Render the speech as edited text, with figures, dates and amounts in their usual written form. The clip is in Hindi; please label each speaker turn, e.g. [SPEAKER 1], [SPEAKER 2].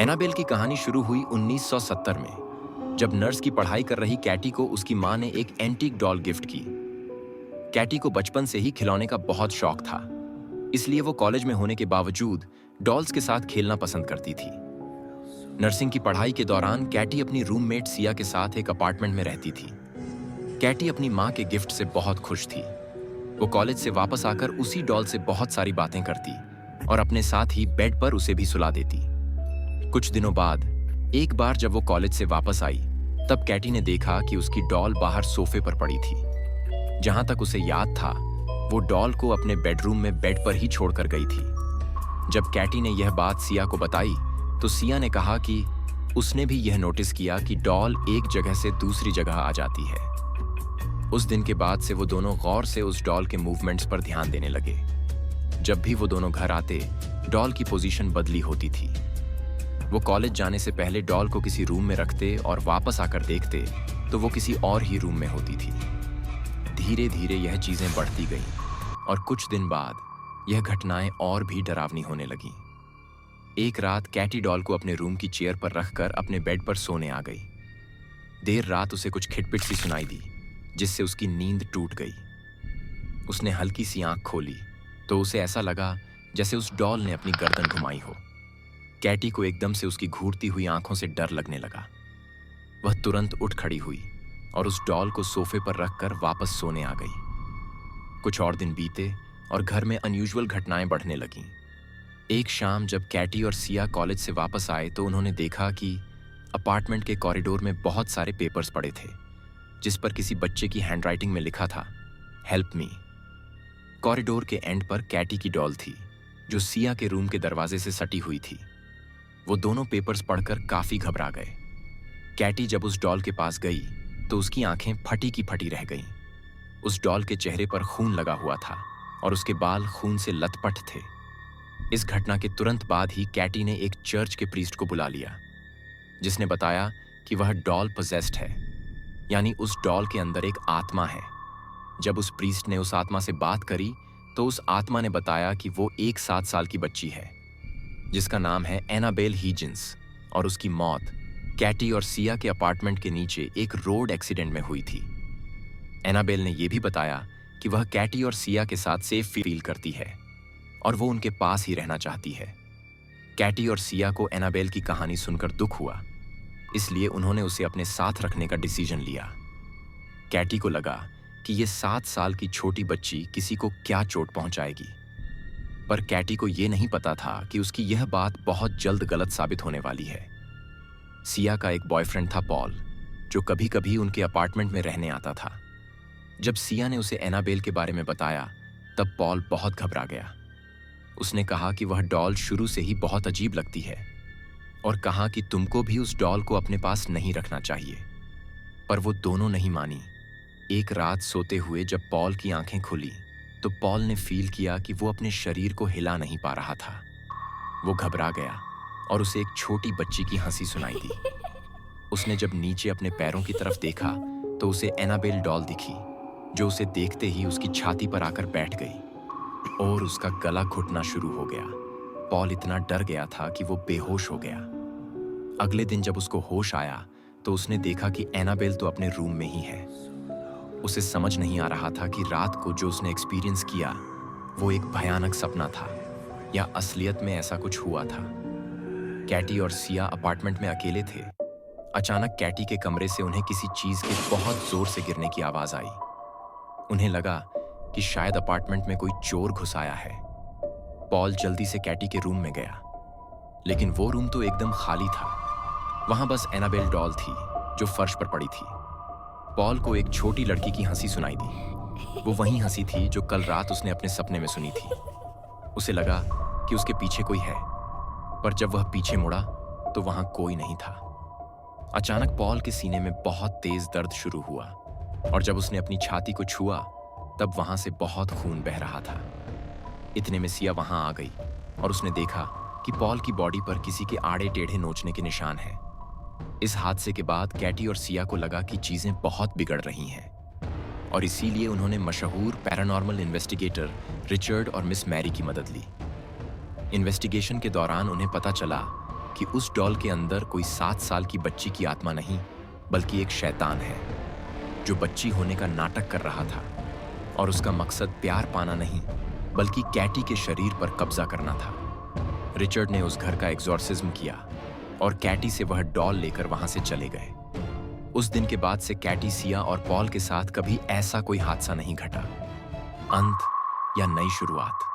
[SPEAKER 1] एनाबेल की कहानी शुरू हुई 1970 में, जब नर्स की पढ़ाई कर रही कैटी को उसकी मां ने एक एंटीक डॉल गिफ्ट की। कैटी को बचपन से ही खिलौने का बहुत शौक था, इसलिए वो कॉलेज में होने के बावजूद डॉल्स के साथ खेलना पसंद करती थी। नर्सिंग की पढ़ाई के दौरान कैटी अपनी रूममेट सिया के साथ एक अपार्टमेंट में रहती थी। कैटी अपनी मां के गिफ्ट से बहुत खुश थी। वो कॉलेज से वापस आकर उसी डॉल से बहुत सारी बातें करती और अपने साथ ही बेड पर उसे भी सुला देती। कुछ दिनों बाद एक बार जब वो कॉलेज से वापस आई, तब कैटी ने देखा कि उसकी डॉल बाहर सोफे पर पड़ी थी। जहां तक उसे याद था, वो डॉल को अपने बेडरूम में बेड पर ही छोड़कर गई थी। जब कैटी ने यह बात सिया को बताई, तो सिया ने कहा कि उसने भी यह नोटिस किया कि डॉल एक जगह से दूसरी जगह आ जाती है। उस दिन के बाद से वो दोनों गौर से उस डॉल के मूवमेंट्स पर ध्यान देने लगे। जब भी वो दोनों घर आते, डॉल की पोजीशन बदली होती थी। वो कॉलेज जाने से पहले डॉल को किसी रूम में रखते और वापस आकर देखते तो वो किसी और ही रूम में होती थी। धीरे धीरे यह चीजें बढ़ती गईं और कुछ दिन बाद यह घटनाएं और भी डरावनी होने लगीं। एक रात कैटी डॉल को अपने रूम की चेयर पर रखकर अपने बेड पर सोने आ गई। देर रात उसे कुछ खिटपिट सी सुनाई दी, जिससे उसकी नींद टूट गई। उसने हल्की सी आंख खोली तो उसे ऐसा लगा जैसे उस डॉल ने अपनी गर्दन घुमाई हो। कैटी को एकदम से उसकी घूरती हुई आंखों से डर लगने लगा। वह तुरंत उठ खड़ी हुई और उस डॉल को सोफे पर रखकर वापस सोने आ गई। कुछ और दिन बीते और घर में अनयूजुअल घटनाएं बढ़ने लगीं। एक शाम जब कैटी और सिया कॉलेज से वापस आए, तो उन्होंने देखा कि अपार्टमेंट के कॉरिडोर में बहुत सारे पेपर्स पड़े थे, जिस पर किसी बच्चे की हैंडराइटिंग में लिखा था, हेल्प मी। कॉरिडोर के एंड पर कैटी की डॉल थी, जो सिया के रूम के दरवाजे से सटी हुई थी। वो दोनों पेपर्स पढ़कर काफी घबरा गए। कैटी जब उस डॉल के पास गई तो उसकी आंखें फटी की फटी रह गईं। उस डॉल के चेहरे पर खून लगा हुआ था और उसके बाल खून से लथपथ थे। इस घटना के तुरंत बाद ही कैटी ने एक चर्च के प्रीस्ट को बुला लिया, जिसने बताया कि वह डॉल पोजेस्ड है, यानी उस डॉल के अंदर एक आत्मा है। जब उस प्रीस्ट ने उस आत्मा से बात करी, तो उस आत्मा ने बताया कि वो एक 7 साल की बच्ची है, जिसका नाम है एनाबेल हीजिंस, और उसकी मौत कैटी और सिया के अपार्टमेंट के नीचे एक रोड एक्सीडेंट में हुई थी। एनाबेल ने यह भी बताया कि वह कैटी और सिया के साथ सेफ फील करती है और वो उनके पास ही रहना चाहती है। कैटी और सिया को एनाबेल की कहानी सुनकर दुख हुआ, इसलिए उन्होंने उसे अपने साथ रखने का डिसीजन लिया। कैटी को लगा कि ये 7 साल की छोटी बच्ची किसी को क्या चोट पहुंचाएगी, पर कैटी को यह नहीं पता था कि उसकी यह बात बहुत जल्द गलत साबित होने वाली है। सिया का एक बॉयफ्रेंड था पॉल, जो कभी कभी उनके अपार्टमेंट में रहने आता था। जब सिया ने उसे एनाबेल के बारे में बताया, तब पॉल बहुत घबरा गया। उसने कहा कि वह डॉल शुरू से ही बहुत अजीब लगती है और कहा कि तुमको भी उस डॉल को अपने पास नहीं रखना चाहिए, पर वो दोनों नहीं मानी। एक रात सोते हुए जब पॉल की आंखें खुली, तो पॉल ने फील किया कि वो अपने शरीर को हिला नहीं पा रहा था। वो घबरा गया और उसे एक छोटी बच्ची की हंसी सुनाई दी। उसने जब नीचे अपने पैरों की तरफ देखा, तो उसे एनाबेल डॉल दिखी, जो उसे देखते ही उसकी छाती पर आकर बैठ गई और उसका गला घुटना शुरू हो गया। पॉल इतना डर गया था कि वो बेहोश हो गया। अगले दिन जब उसको होश आया, तो उसने देखा कि एनाबेल तो अपने रूम में ही है। उसे समझ नहीं आ रहा था कि रात को जो उसने एक्सपीरियंस किया, वो एक भयानक सपना था या असलियत में ऐसा कुछ हुआ था। कैटी और सिया अपार्टमेंट में अकेले थे। अचानक कैटी के कमरे से उन्हें किसी चीज के बहुत जोर से गिरने की आवाज आई। उन्हें लगा कि शायद अपार्टमेंट में कोई चोर घुस आया है। पॉल जल्दी से कैटी के रूम में गया, लेकिन वो रूम तो एकदम खाली था। वहां बस एनाबेल डॉल थी, जो फर्श पर पड़ी थी। पॉल को एक छोटी लड़की की हंसी सुनाई दी। वो वही हंसी थी जो कल रात उसने अपने सपने में सुनी थी। उसे लगा कि उसके पीछे कोई है, पर जब वह पीछे मुड़ा तो वहां कोई नहीं था। अचानक पॉल के सीने में बहुत तेज दर्द शुरू हुआ और जब उसने अपनी छाती को छुआ, तब वहां से बहुत खून बह रहा था। इतने में सिया वहां आ गई और उसने देखा कि पॉल की बॉडी पर किसी के आड़े टेढ़े नोचने के निशान हैं। इस हादसे के बाद कैटी और सिया को लगा कि चीजें बहुत बिगड़ रही हैं और इसीलिए उन्होंने मशहूर पैरानॉर्मल इन्वेस्टिगेटर रिचर्ड और मिस मैरी की मदद ली। इन्वेस्टिगेशन के दौरान उन्हें पता चला कि उस डॉल के अंदर कोई 7 साल की बच्ची की आत्मा नहीं, बल्कि एक शैतान है जो बच्ची होने का नाटक कर रहा था और उसका मकसद प्यार पाना नहीं, बल्कि कैटी के शरीर पर कब्जा करना था। रिचर्ड ने उस घर का एग्जॉर्सिज्म किया और कैटी से वह डॉल लेकर वहां से चले गए। उस दिन के बाद से कैटी, सिया और पॉल के साथ कभी ऐसा कोई हादसा नहीं घटा। अंत या नई शुरुआत।